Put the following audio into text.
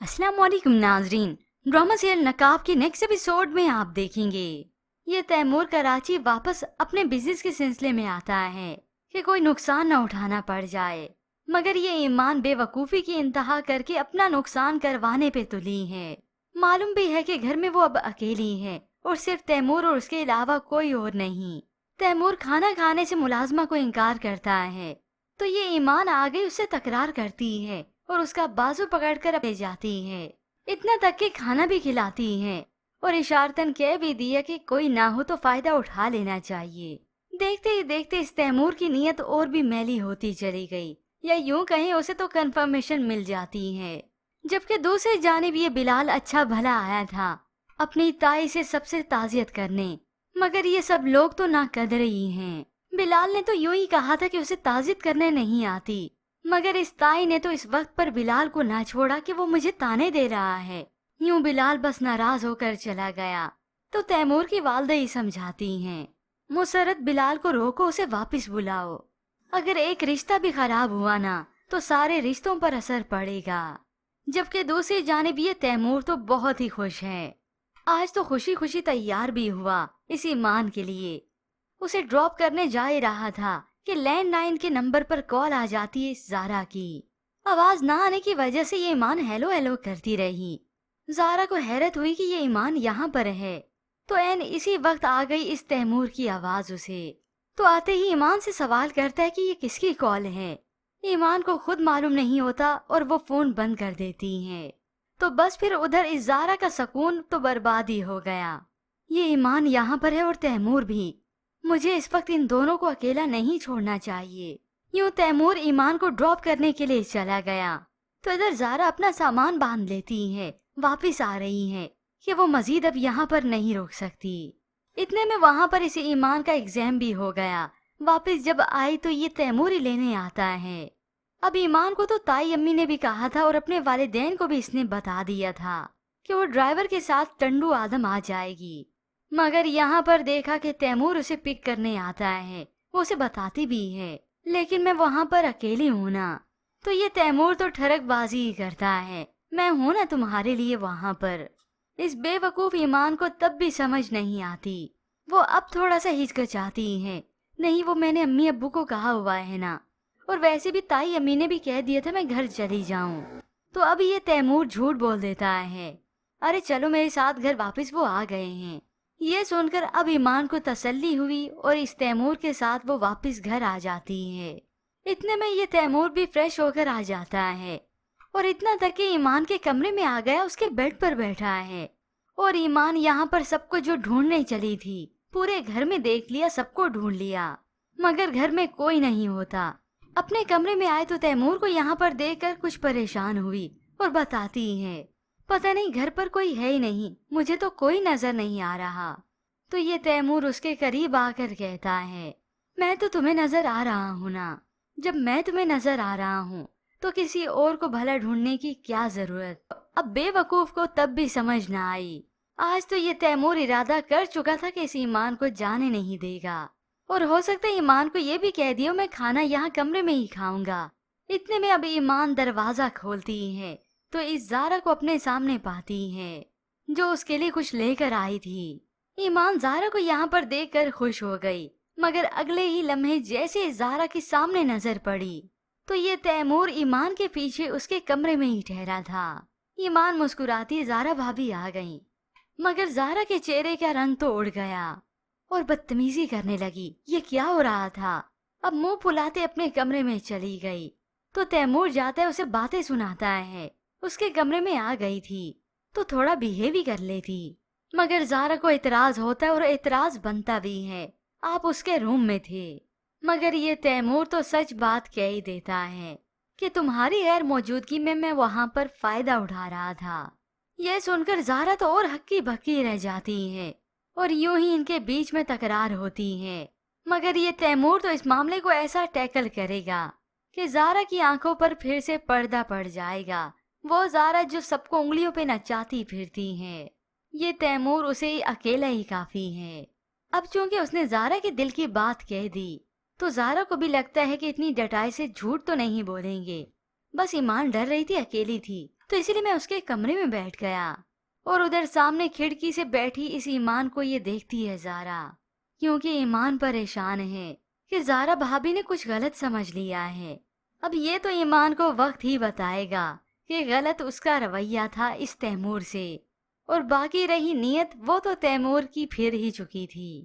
अस्सलाम वालेकुम नाजरीन। ड्रामा सीरियल नकाब के नेक्स्ट एपिसोड में आप देखेंगे ये तैमूर कराची वापस अपने बिजनेस के सिलसिले में आता है कि कोई नुकसान न उठाना पड़ जाए, मगर ये ईमान बेवकूफ़ी की इंतहा करके अपना नुकसान करवाने पे तुली है। मालूम भी है कि घर में वो अब अकेली है और सिर्फ तैमूर और उसके अलावा कोई और नहीं। तैमूर खाना खाने से मुलाजमा को इनकार करता है तो ये ईमान आ गई उससे तकरार करती है और उसका बाजू पकड़कर ले जाती है। इतना तक कि खाना भी खिलाती है और इशारतन कह भी दिया कि कोई ना हो तो फायदा उठा लेना चाहिए। देखते ही देखते इस तैमूर की नीयत और भी मैली होती चली गई, या यूं कहें उसे तो कंफर्मेशन मिल जाती है। जबकि दूसरी जानिब ये बिलाल अच्छा भला आया था अपनी ताई से सबसे ताजियत करने, मगर ये सब लोग तो नाकदर ही हैं। बिलाल ने तो यूं ही कहा था कि उसे ताजियत करने नहीं आती, मगर इस ताई ने तो इस वक्त पर बिलाल को ना छोड़ा कि वो मुझे ताने दे रहा है। यूं बिलाल बस नाराज होकर चला गया तो तैमूर की वालदा ही समझाती हैं, मुसरत बिलाल को रोको, उसे वापस बुलाओ। अगर एक रिश्ता भी खराब हुआ ना तो सारे रिश्तों पर असर पड़ेगा। जबकि दूसरी जानिब ये तैमूर तो बहुत ही खुश है। आज तो खुशी खुशी तैयार भी हुआ इस ईमान के लिए। उसे ड्रॉप करने जा ही रहा था कि लैंडलाइन के नंबर पर कॉल आ जाती है ज़ारा की। आवाज ना आने की वजह से ये ईमान हेलो हेलो करती रही। ज़ारा को हैरत हुई कि ये ईमान यहाँ पर है, तो एन इसी वक्त आ गई इस तैमूर की आवाज उसे। तो आते ही ईमान से सवाल करता है कि ये किसकी कॉल है। ईमान को खुद मालूम नहीं होता और वो फोन बंद कर देती है। तो बस फिर उधर इस ज़ारा का सुकून तो बर्बाद ही हो गया। ये ईमान यहाँ पर है और तैमूर भी। मुझे इस वक्त इन दोनों को अकेला नहीं छोड़ना चाहिए। यूं तैमूर ईमान को ड्रॉप करने के लिए चला गया तो इधर ज़ारा अपना सामान बांध लेती है, वापस आ रही है कि वो मजीद अब यहाँ पर नहीं रुक सकती। इतने में वहाँ पर इसे ईमान का एग्जाम भी हो गया। वापस जब आई तो ये तैमूर ही लेने आता है। अब ईमान को तो ताई अम्मी ने भी कहा था और अपने वालिदैन को भी इसने बता दिया था कि वो ड्राइवर के साथ टंडू आदम आ जाएगी, मगर यहाँ पर देखा कि तैमूर उसे पिक करने आता है। वो उसे बताती भी है, लेकिन मैं वहाँ पर अकेली हूँ ना। तो ये तैमूर तो ठरकबाजी ही करता है, मैं हूँ ना तुम्हारे लिए वहाँ पर। इस बेवकूफ ईमान को तब भी समझ नहीं आती। वो अब थोड़ा सा हिचकिचाती है, नहीं वो मैंने अम्मी अब्बू को कहा हुआ है ना, और वैसे भी ताई अम्मी ने भी कह दिया था मैं घर चली जाऊं। तो अब ये तैमूर झूठ बोल देता है, अरे चलो मेरे साथ घर वापस वो आ गए हैं। ये सुनकर अब ईमान को तसल्ली हुई और इस तैमूर के साथ वो वापस घर आ जाती है। इतने में ये तैमूर भी फ्रेश होकर आ जाता है और इतना तक कि ईमान के कमरे में आ गया, उसके बेड पर बैठा है। और ईमान यहाँ पर सबको जो ढूंढने चली थी पूरे घर में देख लिया, सबको ढूंढ लिया, मगर घर में कोई नहीं होता। अपने कमरे में आए तो तैमूर को यहाँ पर देखकर कुछ परेशान हुई और बताती है, पता नहीं घर पर कोई है ही नहीं, मुझे तो कोई नजर नहीं आ रहा। तो ये तैमूर उसके करीब आकर कहता है, मैं तो तुम्हें नजर आ रहा हूँ ना। जब मैं तुम्हें नजर आ रहा हूँ तो किसी और को भला ढूंढने की क्या जरूरत। अब बेवकूफ को तब भी समझ न आई। आज तो ये तैमूर इरादा कर चुका था कि इस ईमान को जाने नहीं देगा, और हो सकता है ईमान को ये भी कह दिया मैं खाना यहाँ कमरे में ही खाऊंगा। इतने में अब ईमान दरवाजा खोलती है तो इस ज़ारा को अपने सामने पाती है, जो उसके लिए कुछ लेकर आई थी। ईमान ज़ारा को यहाँ पर देखकर खुश हो गई, मगर अगले ही लम्हे जैसे ज़ारा के सामने नजर पड़ी तो ये तैमूर ईमान के पीछे उसके कमरे में ही ठहरा था। ईमान मुस्कुराती ज़ारा भाभी आ गई, मगर ज़ारा के चेहरे का रंग तो उड़ गया और बदतमीजी करने लगी। ये क्या हो रहा था। अब मुंह फुलाते अपने कमरे में चली गई तो तैमूर जाता है उसे बातें सुनाता है। उसके कमरे में आ गई थी तो थोड़ा बिहेव भी कर लेती, मगर ज़ारा को इतराज होता है और इतराज बनता भी है, आप उसके रूम में थे। मगर ये तैमूर तो सच बात कह ही देता है कि तुम्हारी गैर मौजूदगी में मैं वहाँ पर फायदा उठा रहा था। यह सुनकर ज़ारा तो और हक्की बक्की रह जाती है और यूं ही इनके बीच में तकरार होती है। मगर ये तैमूर तो इस मामले को ऐसा टैकल करेगा कि ज़ारा की आंखों पर फिर से पर्दा पड़ जाएगा। वो ज़ारा जो सबको उंगलियों पे नचाती फिरती है, ये तैमूर उसे ही अकेला ही काफी है। अब चूंकि उसने ज़ारा के दिल की बात कह दी तो ज़ारा को भी लगता है कि इतनी डटाई से झूठ तो नहीं बोलेंगे। बस ईमान डर रही थी, अकेली थी, तो इसीलिए मैं उसके कमरे में बैठ गया और उधर सामने खिड़की से बैठी इस ईमान को ये देखती है ज़ारा, क्योंकि ईमान परेशान है कि ज़ारा भाभी ने कुछ गलत समझ लिया है। अब ये तो ईमान को वक्त ही बताएगा कि गलत उसका रवैया था इस तैमूर से, और बाकी रही नीयत वो तो तैमूर की फिर ही चुकी थी।